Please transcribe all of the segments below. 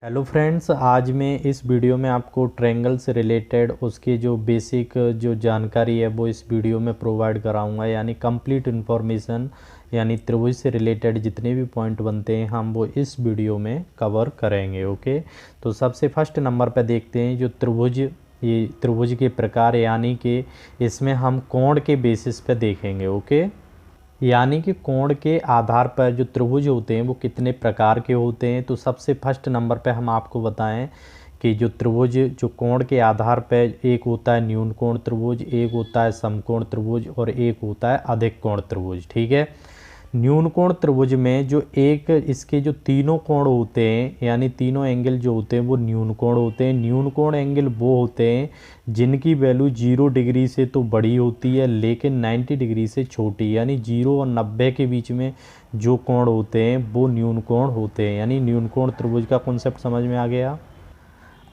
Hello friends, आज मैं इस वीडियो में आपको ट्रायंगल से रिलेटेड उसके जो बेसिक जो जानकारी है वो इस वीडियो में प्रोवाइड कराऊंगा। यानी कंप्लीट इन्फॉर्मेशन, यानी त्रिभुज से रिलेटेड जितने भी पॉइंट बनते हैं हम वो इस वीडियो में कवर करेंगे। ओके, तो सबसे फर्स्ट नंबर पर देखते हैं जो त्रिभुज, ये त्रिभुज के प्रकार, यानी कि इसमें हम कोण के बेसिस पे देखेंगे। ओके, यानी कि कोण के आधार पर जो त्रिभुज होते हैं वो कितने प्रकार के होते हैं। तो सबसे फर्स्ट नंबर पे हम आपको बताएं कि जो त्रिभुज जो कोण के आधार पर, एक होता है न्यून कोण त्रिभुज, एक होता है समकोण त्रिभुज और एक होता है अधिक कोण त्रिभुज। ठीक है, न्यून कोण त्रिभुज में जो एक इसके जो तीनों कोण होते हैं, यानी तीनों एंगल जो होते हैं वो न्यून कोण होते हैं। न्यून कोण एंगल वो होते हैं जिनकी वैल्यू 0 डिग्री से तो बड़ी होती है लेकिन 90 डिग्री से छोटी, यानी 0 और 90 के बीच में जो कोण होते हैं वो न्यून कोण होते हैं। यानी न्यून कोण त्रिभुज का कॉन्सेप्ट समझ में आ गया।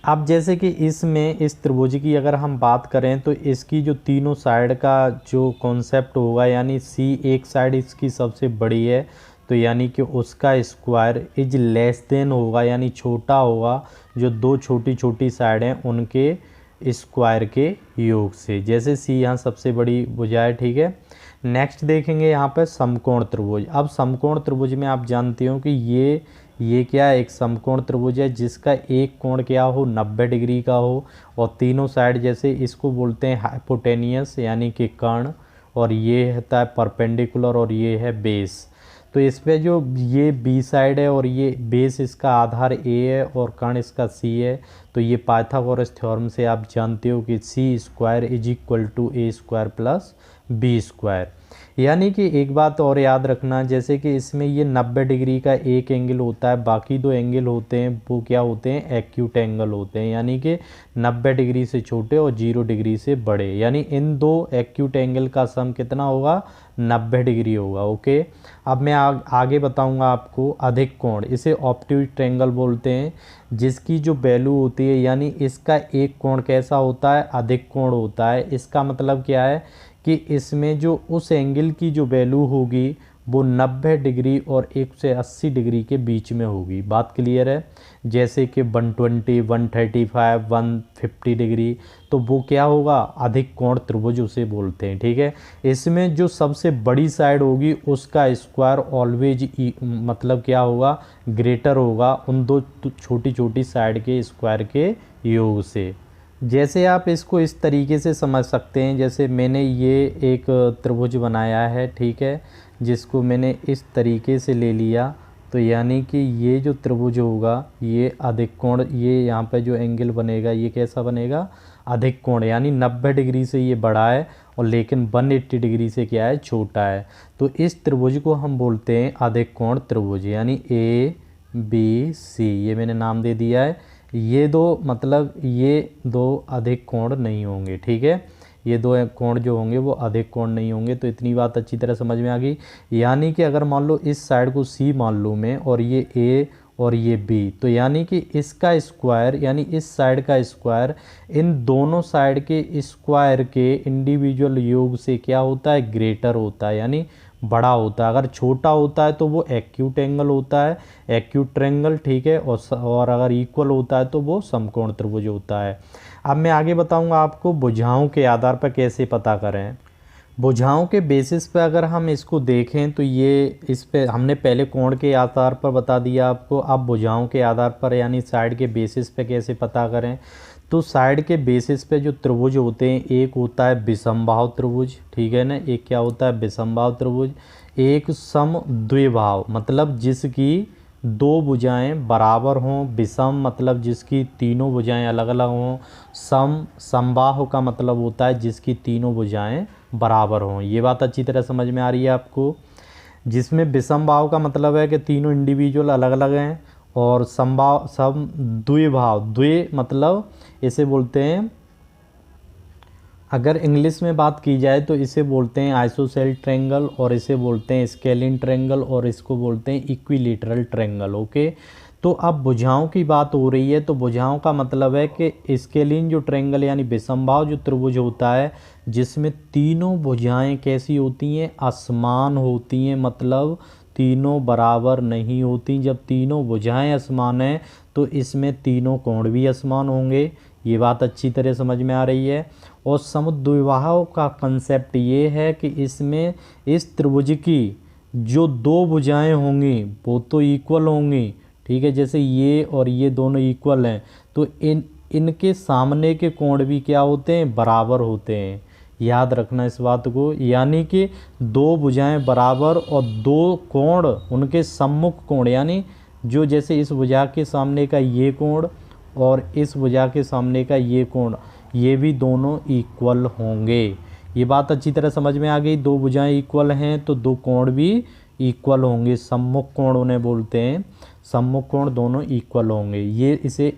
अब जैसे कि इसमें इस त्रिभुज की अगर हम बात करें तो इसकी जो तीनों साइड का जो कॉन्सेप्ट होगा, यानी सी एक साइड इसकी सबसे बड़ी है तो यानी कि उसका स्क्वायर इज लेस देन होगा, यानी छोटा होगा जो दो छोटी छोटी साइड हैं उनके स्क्वायर के योग से। जैसे सी यहाँ सबसे बड़ी भुजा है। ठीक है, नेक्स्ट देखेंगे यहाँ पर समकोण त्रिभुज। अब समकोण त्रिभुज में आप जानते हो कि ये क्या है, एक समकोण त्रिभुज है जिसका एक कोण क्या हो, 90 डिग्री का हो और तीनों साइड, जैसे इसको बोलते हैं हाइपोटेनियस यानी कि कर्ण, और ये होता है परपेंडिकुलर और ये है बेस। तो इस पे जो ये बी साइड है और ये बेस, इसका आधार ए है और कर्ण इसका सी है। तो ये पाइथागोरस थ्योरम से आप जानते हो कि C square is equal to A square plus B square. यानी कि एक बात और याद रखना, जैसे कि इसमें ये 90 डिग्री का एक एंगल होता है, बाकी दो एंगल होते हैं वो क्या होते हैं, एक्यूट एंगल होते हैं, यानी कि 90 डिग्री से छोटे और 0 डिग्री से बड़े। यानी इन दो एक्यूट एंगल का सम कितना होगा, 90 डिग्री होगा। ओके, अब मैं आगे बताऊंगा आपको अधिक कोण, इसे ऑप्टिक ट्रायंगल बोलते हैं, जिसकी जो वैल्यू होती है, यानी इसका एक कोण कैसा होता है, अधिक कोण होता है। इसका मतलब क्या है कि इसमें जो उस एंगल की जो वैल्यू होगी वो 90 डिग्री और 180 डिग्री के बीच में होगी। बात क्लियर है। जैसे कि 120, 135, 150 डिग्री, तो वो क्या होगा, अधिक कोण त्रिभुज उसे बोलते हैं। ठीक है, इसमें जो सबसे बड़ी साइड होगी उसका स्क्वायर ऑलवेज मतलब क्या होगा, ग्रेटर होगा उन दो छोटी छोटी साइड के स्क्वायर के योग से। जैसे आप इसको इस तरीके से समझ सकते हैं, जैसे मैंने ये एक त्रिभुज बनाया है, ठीक है, जिसको मैंने इस तरीके से ले लिया। तो यानी कि ये जो त्रिभुज होगा ये अधिक कोण, ये यहाँ पे जो एंगल बनेगा ये कैसा बनेगा, अधिक कोण, यानी 90 डिग्री से ये बड़ा है और लेकिन 180 डिग्री से क्या है, छोटा है। तो इस त्रिभुज को हम बोलते हैं अधिक कोण त्रिभुज, यानी ए बी सी, ये मैंने नाम दे दिया है। ये दो मतलब ये दो अधिक कोण नहीं होंगे। ठीक है, ये दो कोण जो होंगे वो अधिक कोण नहीं होंगे। तो इतनी बात अच्छी तरह समझ में आ गई। यानी कि अगर मान लो इस साइड को सी मान लूँ मैं और ये ए और ये बी, तो यानी कि इसका स्क्वायर, यानी इस साइड का स्क्वायर इन दोनों साइड के स्क्वायर के इंडिविजुअल योग से क्या होता है, ग्रेटर होता है, यानी बड़ा होता है। अगर छोटा होता है तो वो एक्यूट एंगल होता है, एक्यूट ट्रायंगल। ठीक है, और अगर इक्वल होता है तो वो समकोण त्रिभुज होता है। अब मैं आगे बताऊंगा आपको भुजाओं के आधार पर कैसे पता करें। भुजाओं के बेसिस पे अगर हम इसको देखें तो ये, इस पे हमने पहले कोण के आधार पर बता दिया आपको, अब भुजाओं के आधार पर यानी साइड के बेसिस पे कैसे पता करें। तो साइड के बेसिस पे जो त्रिभुज होते हैं, एक होता है विषमबाहु त्रिभुज, ठीक है ना, एक क्या होता है विषमबाहु त्रिभुज, एक समद्विबाहु मतलब जिसकी दो भुजाएं बराबर हों, विषम मतलब जिसकी तीनों भुजाएं अलग अलग हों, समबाहु का मतलब होता है जिसकी तीनों भुजाएं बराबर हों। ये बात अच्छी तरह समझ में आ रही है आपको। जिसमें विषमबाहु का मतलब है कि तीनों इंडिविजुअल अलग अलग हैं, और समद्विबाहु, द्वि मतलब इसे बोलते हैं, अगर इंग्लिश में बात की जाए तो इसे बोलते हैं आइसोसेल ट्रायंगल, और इसे बोलते हैं स्केलिन ट्रायंगल, और इसको बोलते हैं इक्विलेटरल ट्रायंगल। ओके, तो अब भुजाओं की बात हो रही है, तो भुजाओं का मतलब है कि स्केलिन जो ट्रायंगल यानी विषमबाहु जो त्रिभुज होता है जिसमें तीनों भुजाएं कैसी होती हैं, असमान होती हैं, मतलब तीनों बराबर नहीं होती। जब तीनों भुजाएं असमान हैं तो इसमें तीनों कोण भी असमान होंगे। ये बात अच्छी तरह समझ में आ रही है। और समद्विबाहु का कंसेप्ट ये है कि इसमें इस त्रिभुज की जो दो भुजाएं होंगी वो तो इक्वल होंगी, ठीक है। जैसे ये और ये दोनों इक्वल हैं, तो इनके सामने के कोण भी क्या होते हैं, बराबर होते हैं। याद रखना इस बात को, यानी कि दो भुजाएं बराबर और दो कोण उनके सम्मुख कोण, यानी जो जैसे इस भुजा के सामने का ये कोण और इस भुजा के सामने का ये कोण, ये भी दोनों इक्वल होंगे। ये बात अच्छी तरह समझ में आ गई। दो भुजाएं इक्वल हैं तो दो कोण भी इक्वल होंगे, सम्मुख कोण उन्हें बोलते हैं। सम्मुख कोण दोनों इक्वल होंगे, ये इसे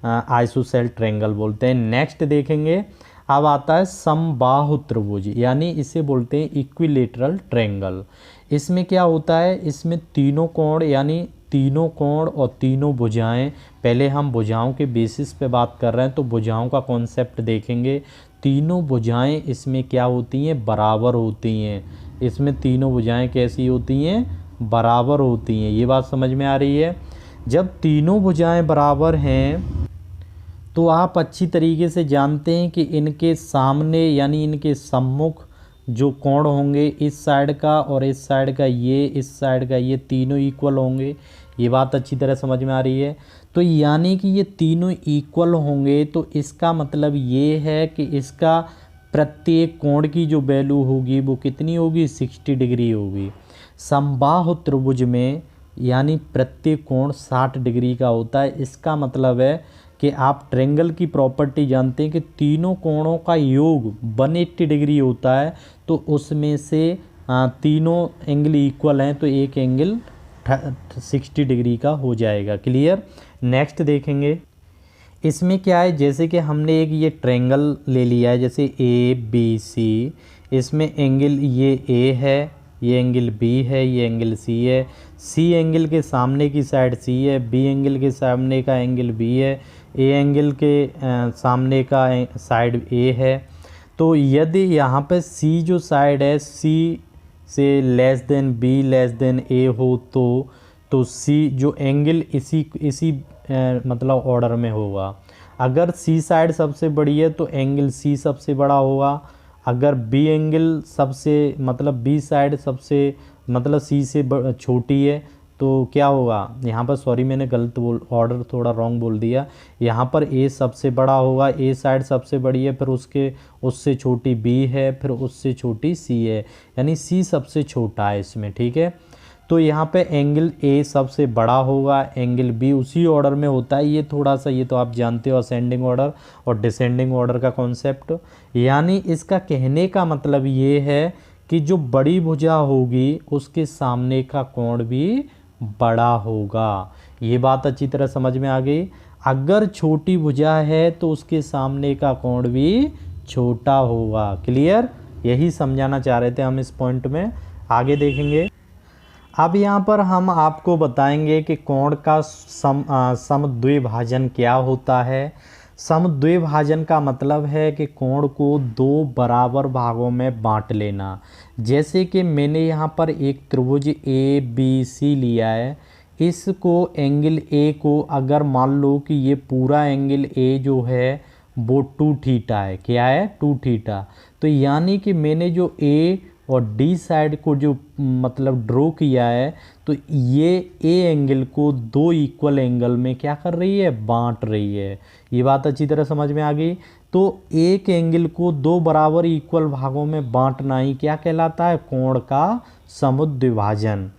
आइसोसेल ट्रायंगल बोलते हैं। नेक्स्ट देखेंगे, अब आता है समबाहु त्रिभुज, यानी इसे बोलते हैं इक्विलेटरल ट्रायंगल। इसमें क्या होता है, इसमें तीनों कोण यानी तीनों कोण और तीनों भुजाएं, पहले हम भुजाओं के बेसिस पे बात कर रहे हैं तो भुजाओं का कॉन्सेप्ट देखेंगे। तीनों भुजाएं इसमें क्या होती हैं, बराबर होती हैं। इसमें तीनों भुजाएं कैसी होती हैं, बराबर होती हैं। ये बात समझ में आ रही है। जब तीनों भुजाएं बराबर हैं तो आप अच्छी तरीके से जानते हैं कि इनके सामने यानी इनके सम्मुख जो कोण होंगे, इस साइड का और इस साइड का ये, इस साइड का ये, तीनों इक्वल होंगे। ये बात अच्छी तरह समझ में आ रही है। तो यानी कि ये तीनों इक्वल होंगे, तो इसका मतलब ये है कि इसका प्रत्येक कोण की जो वैल्यू होगी वो कितनी होगी, 60 डिग्री होगी। समबाहु त्रिभुज में यानी प्रत्येक कोण 60 डिग्री का होता है। इसका मतलब है कि आप ट्रायंगल की प्रॉपर्टी जानते हैं कि तीनों कोणों का योग 180 डिग्री होता है, तो उसमें से तीनों एंगल इक्वल हैं तो एक एंगल 60 डिग्री का हो जाएगा। क्लियर। नेक्स्ट देखेंगे, इसमें क्या है, जैसे कि हमने एक ये ट्रायंगल ले लिया है, जैसे ए बी सी। इसमें एंगल ये ए है, ये एंगल बी है, ये एंगल सी है। सी एंगल के सामने की साइड सी है, बी एंगल के सामने का एंगल बी है, ए एंगल के सामने का साइड ए है। तो यदि यहाँ पे सी जो साइड है सी से less than B less than A हो तो सी जो एंगल इसी मतलब ऑर्डर में होगा। अगर सी साइड सबसे बड़ी है तो एंगल सी सबसे बड़ा होगा। अगर बी एंगल सबसे मतलब बी साइड सबसे मतलब सी से छोटी है तो क्या होगा, यहाँ पर सॉरी मैंने गलत ऑर्डर थोड़ा रॉन्ग बोल दिया। यहाँ पर ए सबसे बड़ा होगा, ए साइड सबसे बड़ी है, फिर उससे छोटी बी है, फिर उससे छोटी सी है, यानी सी सबसे छोटा है इसमें, ठीक है। तो यहाँ पे एंगल ए सबसे बड़ा होगा, एंगल बी उसी ऑर्डर में होता है। ये थोड़ा सा ये तो आप जानते हो असेंडिंग ऑर्डर और डिसेंडिंग ऑर्डर का कॉन्सेप्ट। यानी इसका कहने का मतलब ये है कि जो बड़ी भुजा होगी उसके सामने का कोण भी बड़ा होगा। ये बात अच्छी तरह समझ में आ गई। अगर छोटी भुजा है तो उसके सामने का कोण भी छोटा होगा। क्लियर। यही समझाना चाह रहे थे हम इस पॉइंट में। आगे देखेंगे, अब यहाँ पर हम आपको बताएंगे कि कोण का समद्विभाजन क्या होता है। समद्विभाजन का मतलब है कि कोण को दो बराबर भागों में बांट लेना। जैसे कि मैंने यहाँ पर एक त्रिभुज ए बी सी लिया है, इसको एंगल ए को अगर मान लो कि ये पूरा एंगल ए जो है वो 2 थीटा है, क्या है 2 थीटा। तो यानी कि मैंने जो ए और डी साइड को जो मतलब ड्रॉ किया है तो ये ए एंगल को दो इक्वल एंगल में क्या कर रही है, बांट रही है। ये बात अच्छी तरह समझ में आ गई। तो एक एंगल को दो बराबर इक्वल भागों में बांटना ही क्या कहलाता है, कोण का समुद्विभाजन।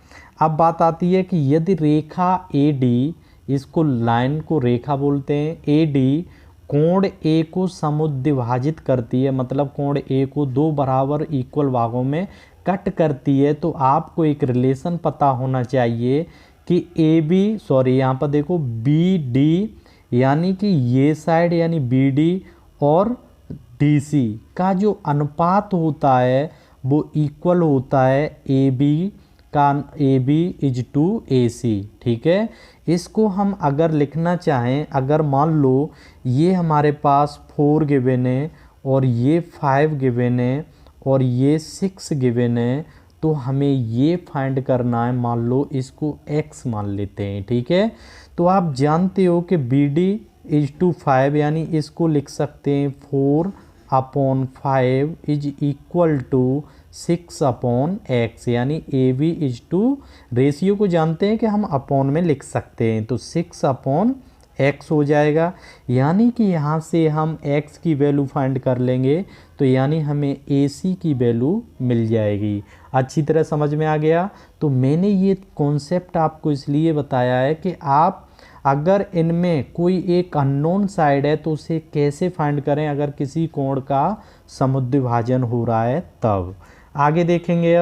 अब बात आती है कि यदि रेखा ए डी, इसको लाइन को रेखा बोलते हैं, ए डी कोण ए को समुद्विभाजित करती है, मतलब कोण ए को दो बराबर इक्वल भागों में कट करती है, तो आपको एक रिलेशन पता होना चाहिए कि ए बी सॉरी यहाँ पर देखो बी डी, यानी कि ये साइड यानी बी डी और डी सी का जो अनुपात होता है वो इक्वल होता है ए बी का, ए बी इज टू ए सी, ठीक है। इसको हम अगर लिखना चाहें, अगर मान लो ये हमारे पास 4 गिवन है और ये 5 गिवन है और ये 6 गिवन है, तो हमें ये फाइंड करना है। मान लो इसको x मान लेते हैं, ठीक है। तो आप जानते हो कि बी डी इज टू 5, यानी इसको लिख सकते हैं 4/5 इज इक्वल टू 6/x, यानी A B is two, ratio को जानते हैं कि हम अपॉन में लिख सकते हैं, तो 6/x हो जाएगा। यानी कि यहाँ से हम x की वैल्यू फाइंड कर लेंगे, तो यानी हमें AC की वैल्यू मिल जाएगी। अच्छी तरह समझ में आ गया। तो मैंने ये कॉन्सेप्ट आपको इसलिए बताया है कि आप अगर इनमें कोई एक अननोन साइड है तो उसे कैसे फाइंड करें अगर किसी कोण का समुद्विभाजन हो रहा है तब। आगे देखेंगे।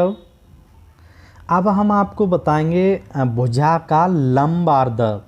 अब हम आपको बताएंगे भुजा का लंब अर्धक।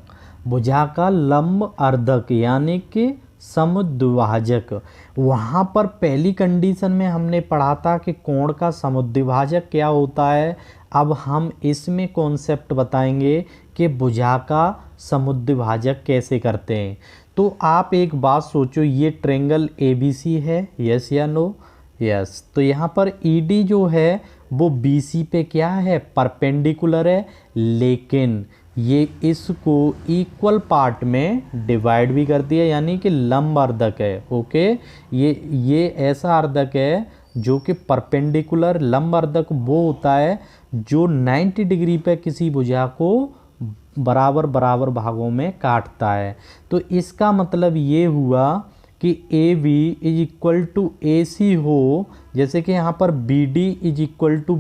भुजा का लंब अर्धक यानी कि समुद्विभाजक। वहाँ पर पहली कंडीशन में हमने पढ़ा था कि कोण का समुद्विभाजक क्या होता है। अब हम इसमें कॉन्सेप्ट बताएंगे कि भुजा का समुद्विभाजक कैसे करते हैं। तो आप एक बात सोचो, ये ट्रायंगल ABC है, यस या नो? यस। तो यहाँ पर ED जो है वो BC पे क्या है, परपेंडिकुलर है, लेकिन ये इसको इक्वल पार्ट में डिवाइड भी करती है, यानी कि लंब अर्धक है। ओके, ये ऐसा अर्धक है जो कि परपेंडिकुलर, लंब अर्धक वो होता है जो 90 डिग्री पे किसी भुजा को बराबर बराबर भागों में काटता है। तो इसका मतलब ये हुआ कि A B is equal to A C हो, जैसे कि यहाँ पर B D is equal to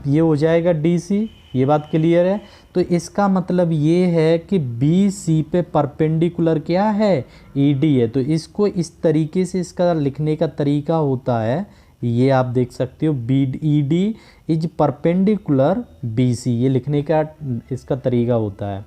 ये हो जाएगा डी सी। ये बात क्लियर है। तो इसका मतलब ये है कि बी सी पे परपेंडिकुलर क्या है, ई डी है। तो इसको इस तरीके से इसका लिखने का तरीका होता है, ये आप देख सकते हो, B E D is perpendicular B C, ये लिखने का इसका तरीका होता है।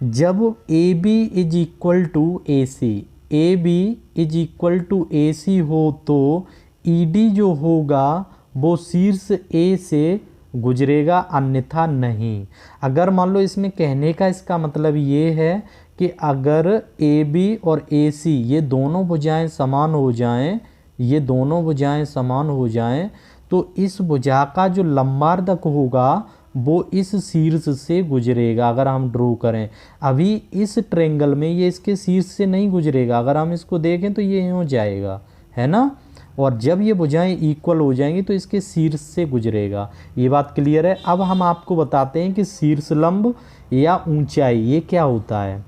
जब A B is equal to A C, A B is equal to A C हो तो ई डी जो होगा वो शीर्ष ए से गुजरेगा, अन्यथा नहीं। अगर मान लो इसमें कहने का इसका मतलब ये है कि अगर ए बी और ए सी ये दोनों भुजाएं समान हो जाएं, ये दोनों भुजाएं समान हो जाएं, तो इस भुजा का जो लंबार्धक होगा वो इस शीर्ष से गुजरेगा। अगर हम ड्रॉ करें अभी इस ट्रायंगल में ये इसके शीर्ष से नहीं गुजरेगा, अगर हम इसको देखें तो ये यूँ जाएगा, है ना। और जब ये भुजाएं इक्वल हो जाएंगी तो इसके शीर्ष से गुजरेगा। ये बात क्लियर है। अब हम आपको बताते हैं कि शीर्ष लंब या ऊंचाई ये क्या होता है।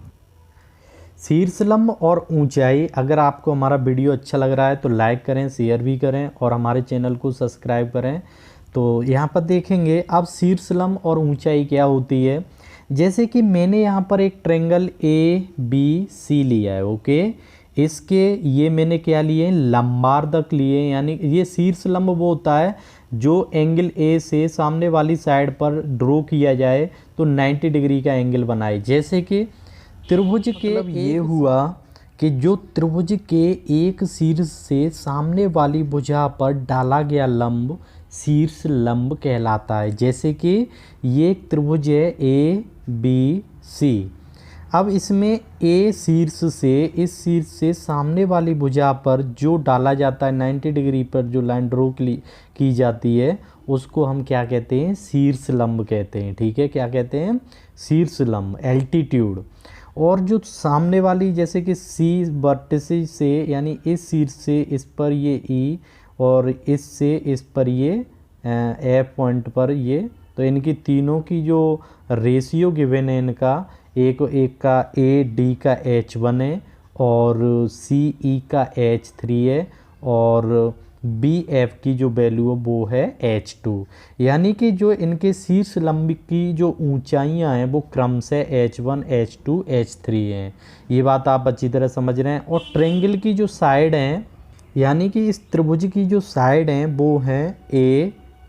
शीर्ष लंब और ऊंचाई, अगर आपको हमारा वीडियो अच्छा लग रहा है तो लाइक करें, शेयर भी करें और हमारे चैनल को सब्सक्राइब करें। तो यहाँ पर देखेंगे अब शीर्ष लंब और ऊंचाई क्या होती है। जैसे कि मैंने यहाँ पर एक ट्रायंगल ABC लिया है, ओके। इसके ये मैंने क्या लिए, लंबार्धक लिए, यानी ये शीर्ष लंब वो होता है जो एंगल A से सामने वाली साइड पर ड्रॉ किया जाए तो 90 डिग्री का एंगल बनाए। जैसे कि त्रिभुज के मतलब ये हुआ कि जो त्रिभुज के एक शीर्ष से सामने वाली भुजा पर डाला गया लंब शीर्ष लंब कहलाता है। जैसे कि ये एक त्रिभुज है ABC। अब इसमें A शीर्ष से, इस शीर्ष से सामने वाली भुजा पर जो डाला जाता है 90 डिग्री पर जो लाइन ड्रॉ की जाती है उसको हम क्या कहते हैं, शीर्ष लंब कहते हैं। ठीक है, क्या कहते हैं, शीर्ष लंब, एल्टीट्यूड। और जो सामने वाली जैसे कि C वर्टिस से, यानी इस शीर्ष से इस पर ये E और इससे इस पर ये F पॉइंट पर ये, तो इनकी तीनों की जो रेशियो गिवन है इनका, एक का AD का H1 है और CE का H3 है और BF की जो वैल्यू है वो है H2। यानी कि जो इनके शीर्ष लंब की जो ऊंचाइयां हैं वो क्रमशः H1, H2, H3 हैं। ये बात आप अच्छी तरह समझ रहे हैं। और ट्रायंगल की जो साइड हैं, यानी कि इस त्रिभुज की जो साइड हैं वो हैं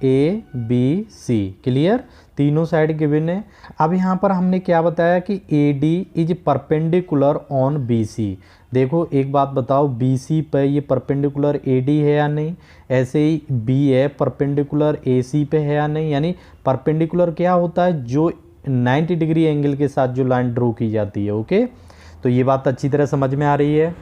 ABC। क्लियर, तीनों साइड गिवन है। अब यहाँ पर हमने क्या बताया कि AD is perpendicular on BC। देखो एक बात बताओ, BC पर ये परपेंडिकुलर AD है या नहीं, ऐसे ही B है परपेंडिकुलर AC पे है या नहीं। यानी परपेंडिकुलर क्या होता है, जो 90 डिग्री एंगल के साथ जो लाइन ड्रॉ की जाती है। ओके, तो ये बात अच्छी तरह समझ में आ रही है।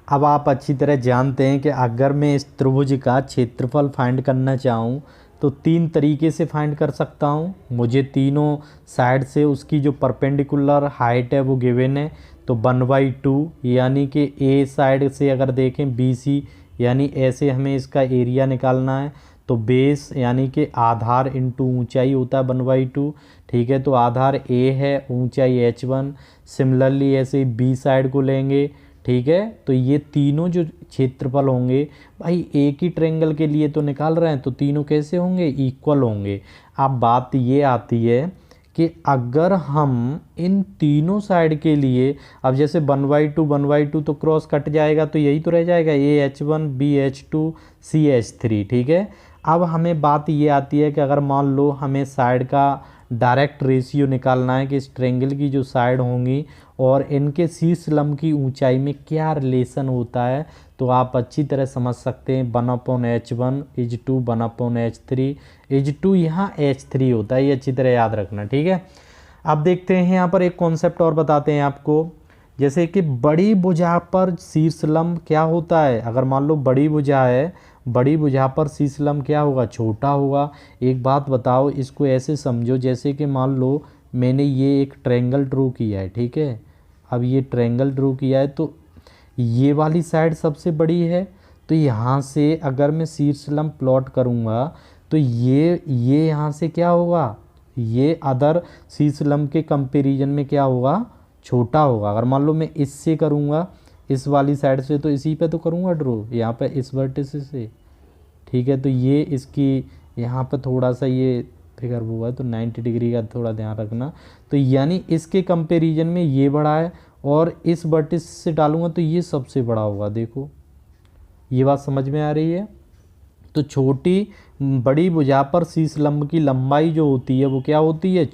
अब आप अच्छी तरह जानते हैं कि अगर मैं इस त्रिभुज का क्षेत्रफल फाइंड करना चाहूँ तो 3 तरीके से फाइंड कर सकता हूँ। मुझे तीनों साइड से उसकी जो परपेंडिकुलर हाइट है वो गिवन है, तो 1/2 यानी कि ए साइड से अगर देखें BC यानी ऐसे हमें इसका एरिया निकालना है, तो बेस यानी कि आधार इंटू ऊंचाई होता है 1/2। ठीक है, तो आधार A है, ऊंचाई H1। सिमिलरली ऐसे B साइड को लेंगे। ठीक है, तो ये तीनों जो क्षेत्रफल होंगे भाई एक ही ट्रायंगल के लिए तो निकाल रहे हैं, तो तीनों कैसे होंगे, इक्वल होंगे। अब बात ये आती है कि अगर हम इन तीनों साइड के लिए, अब जैसे 1/2 तो क्रॉस कट जाएगा, तो यही तो रह जाएगा AH1 BH2 CH3। ठीक है, अब हमें बात ये आती है कि अगर मान लो हमें साइड का डायरेक्ट रेशियो निकालना है कि इस ट्रायंगल की जो साइड होंगी और इनके शीर्ष लंब की ऊंचाई में क्या रिलेशन होता है, तो आप अच्छी तरह समझ सकते हैं 1/H1 is to 1/H3 is to यहाँ H3 होता है। ये अच्छी तरह याद रखना। ठीक है, अब देखते हैं यहाँ पर एक कॉन्सेप्ट और बताते हैं आपको, जैसे कि बड़ी भुजा पर शीर्ष लंब क्या होता है। अगर मान लो बड़ी भुजा है, बड़ी भुजा पर शीर्ष लंब क्या होगा, छोटा होगा। एक बात बताओ, इसको ऐसे समझो जैसे कि मान लो मैंने ये एक ट्रायंगल ड्रॉ किया है। ठीक है, अब ये ट्रायंगल ड्रॉ किया है, तो ये वाली साइड सबसे बड़ी है, तो यहाँ से अगर मैं शीर्ष लंब प्लॉट करूँगा तो ये यहाँ से क्या होगा, ये अदर शीर्ष लंब के कंपैरिजन में क्या होगा, छोटा होगा। अगर मान लो मैं इससे करूँगा, इस वाली साइड से, तो इसी पे तो करूँगा ड्रॉ, यहाँ पे इस वर्टिस से। ठीक है, तो ये इसकी यहाँ पे थोड़ा सा ये फिगर हुआ है, तो 90 डिग्री का थोड़ा ध्यान रखना। तो यानी इसके कंपैरिजन में ये बड़ा है, और इस वर्टिस से डालूंगा तो ये सबसे बड़ा होगा। देखो ये बात समझ में आ रही है। तो बड़ी भुजा पर शीर्ष लंब की लंबाई जो होती है वो क्या होती है,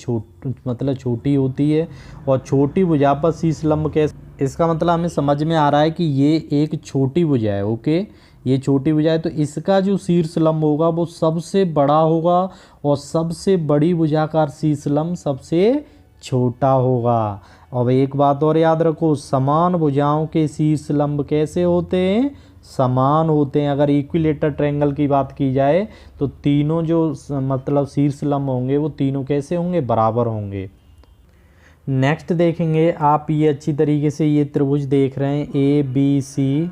मतलब छोटी होती है। और छोटी भुजा पर शीर्ष लंब कैसे, इसका मतलब हमें समझ में आ रहा है कि ये एक छोटी भुजा है। ओके, ये छोटी भुजा है, तो इसका जो शीर्ष लंब होगा वो सबसे बड़ा होगा, और सबसे बड़ी भुजा का शीर्ष लंब सबसे छोटा होगा। अब एक बात और याद रखो, समान भुजाओं के शीर्ष लंब कैसे होते हैं, समान होते हैं। अगर इक्विलेटरल ट्रायंगल की बात की जाए तो तीनों जो मतलब शीर्ष लंब होंगे वो तीनों कैसे होंगे, बराबर होंगे। नेक्स्ट देखेंगे आप, ये अच्छी तरीके से ये त्रिभुज देख रहे हैं ABC।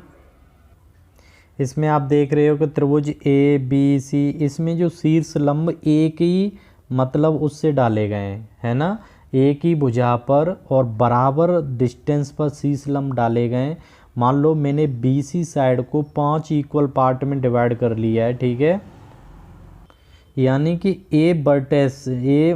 इसमें आप देख रहे हो कि त्रिभुज ABC, इसमें जो शीर्ष लंब एक ही मतलब उससे डाले गए हैं, है ना, एक ही भुजा पर और बराबर डिस्टेंस पर शीर्ष लंब डाले गए। मान लो मैंने BC साइड को 5 इक्वल पार्ट में डिवाइड कर लिया है। ठीक है, यानी कि A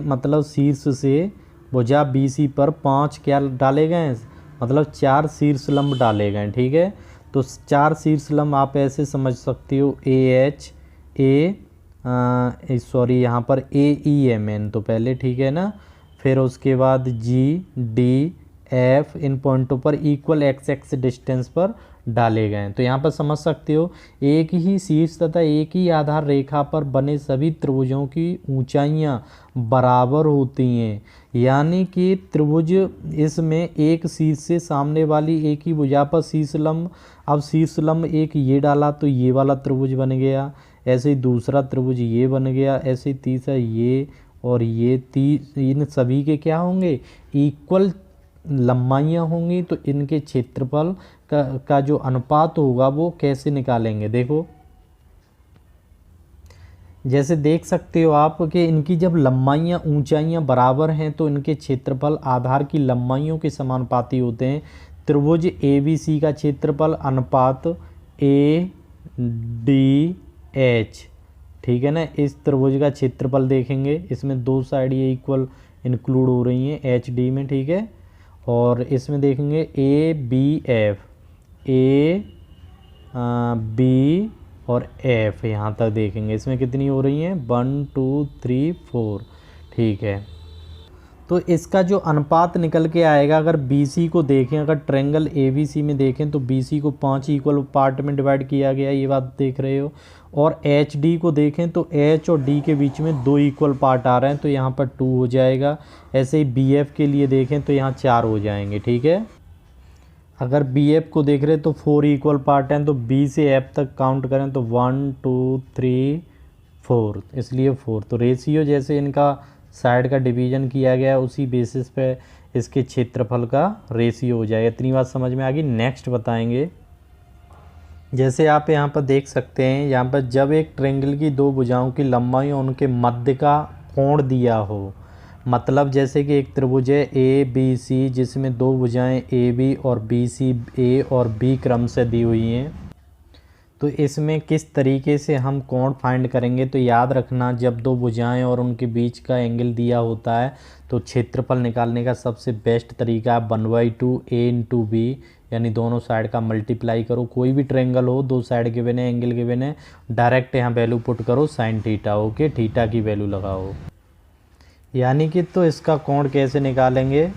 मतलब शीर्ष से भुजा BC पर 5 क्या डाले गए हैं, मतलब 4 शीर्ष लंब डाले गए। ठीक है, तो 4 शीर्ष लंब आप ऐसे समझ सकते हो, सॉरी यहाँ पर AEMN तो पहले, ठीक है ना, फिर उसके बाद GDF इन पॉइंटों पर इक्वल x डिस्टेंस पर डाले गए हैं। तो यहाँ पर समझ सकते हो एक ही शीर्ष तथा एक ही आधार रेखा पर बने सभी त्रिभुजों की ऊंचाइयाँ बराबर होती हैं। यानी कि त्रिभुज इसमें एक शीर्ष से सामने वाली एक ही भुजा पर शीर्ष लंब, अब शीर्ष लंब एक ये डाला तो ये वाला त्रिभुज बन गया, ऐसे ही दूसरा त्रिभुज ये बन गया, ऐसे ही तीसरा ये, और ये इन सभी के क्या होंगे, इक्वल लंबाइयाँ होंगी। तो इनके क्षेत्रफल का जो अनुपात होगा वो कैसे निकालेंगे, देखो जैसे देख सकते हो आप कि इनकी जब लंबाइयाँ ऊंचाइयाँ बराबर हैं तो इनके क्षेत्रफल आधार की लंबाइयों के समानुपाती होते हैं। त्रिभुज ABC का क्षेत्रफल अनुपात ADH, ठीक है ना। इस त्रिभुज का क्षेत्रफल देखेंगे, इसमें दो साइड ये इक्वल इंक्लूड हो रही हैं HD में, ठीक है। और इसमें देखेंगे ABF, AB और F यहाँ तक देखेंगे, इसमें कितनी हो रही हैं 1 2 3 4, ठीक है। तो इसका जो अनुपात निकल के आएगा, अगर BC को देखें, अगर ट्रायंगल ABC में देखें तो BC को 5 इक्वल पार्ट में डिवाइड किया गया, ये बात देख रहे हो। और HD को देखें तो H और D के बीच में 2 इक्वल पार्ट आ रहे हैं, तो यहाँ पर 2 हो जाएगा। ऐसे ही BF के लिए देखें तो यहाँ 4 हो जाएंगे, ठीक है। अगर BF को देख रहे तो 4 इक्वल पार्ट हैं, तो B से F तक काउंट करें तो 1 2 3 4, इसलिए 4। तो रेशियो जैसे इनका साइड का डिवीजन किया गया है उसी बेसिस पे इसके क्षेत्रफल का रेशियो हो जाएगा। इतनी बात समझ में आ गई। नेक्स्ट बताएंगे, जैसे आप यहाँ पर देख सकते हैं, यहाँ पर जब एक ट्रायंगल की दो भुजाओं की लंबाई और उनके मध्य का कोण दिया हो, मतलब जैसे कि एक त्रिभुज है ए बी सी जिसमें दो भुजाएं ए बी और बी सी ए और बी क्रम से दी हुई हैं, तो इसमें किस तरीके से हम कोण फाइंड करेंगे। तो याद रखना, जब दो भुजाएं और उनके बीच का एंगल दिया होता है तो क्षेत्रफल निकालने का सबसे बेस्ट तरीका है 1/2 ए इंटू बी, यानी दोनों साइड का मल्टीप्लाई करो। कोई भी ट्रायंगल हो, दो साइड गिवन है, एंगल गिवन है, डायरेक्ट यहाँ वैल्यू पुट करो साइन थीटा। ओके, थीटा की वैल्यू लगाओ। यानी कि तो इसका कोण कैसे निकालेंगे,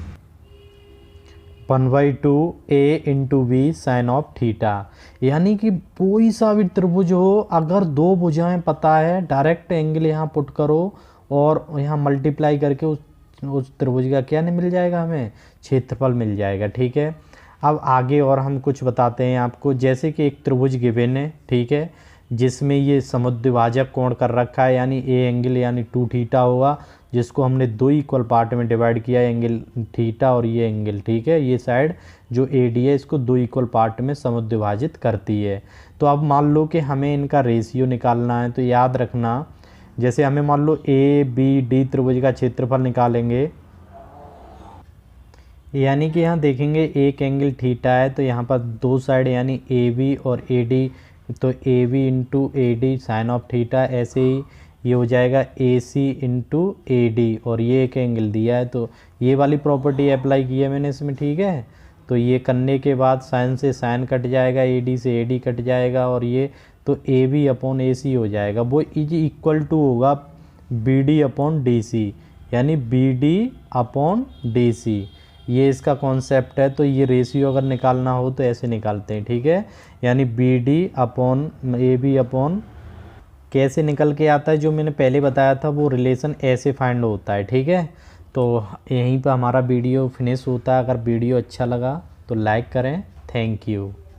1/2 A into B sine of theta. यानी कि कोई सा भी त्रिभुज हो, अगर दो भुजाएं पता है, डायरेक्ट एंगल यहाँ पुट करो और यहाँ मल्टीप्लाई करके उस त्रिभुज का क्या नहीं मिल जाएगा, हमें क्षेत्रफल मिल जाएगा। ठीक है, अब आगे और हम कुछ बताते हैं आपको। जैसे कि एक त्रिभुज गिवन है, ठीक है, जिसमें ये समुद्विभाजक कोण कर रखा है, यानी ए एंगल यानी 2 थीटा होगा, जिसको हमने दो इक्वल पार्ट में डिवाइड किया है, एंगल थीटा और ये एंगल। ठीक है, ये साइड जो ए डी है इसको दो इक्वल पार्ट में समुद्विभाजित करती है। तो अब मान लो कि हमें इनका रेशियो निकालना है, तो याद रखना, जैसे हमें मान लो ए बी डी त्रिभुज का क्षेत्रफल निकालेंगे, यानी कि यहाँ देखेंगे एक एंगल थीटा है, तो यहाँ पर दो साइड यानी ए बी और ए डी, तो A B into A D sine of theta, ऐसे ही ये हो जाएगा ए सी इंटू ए डी, और ये एक एंगल दिया है तो ये वाली प्रॉपर्टी अप्लाई की है मैंने इसमें। ठीक है, तो ये करने के बाद साइन से साइन कट जाएगा, ए डी से ए डी कट जाएगा, और ये तो A B upon A C हो जाएगा, वो इक्वल टू होगा B D upon D C, यानी B D upon D C. ये इसका कॉन्सेप्ट है। तो ये रेशियो अगर निकालना हो तो ऐसे निकालते हैं। ठीक है, यानी B D upon A B upon, कैसे निकल के आता है जो मैंने पहले बताया था, वो रिलेशन ऐसे फाइंड होता है। ठीक है, तो यहीं पर हमारा वीडियो फिनिश होता है। अगर वीडियो अच्छा लगा तो लाइक करें। Thank you.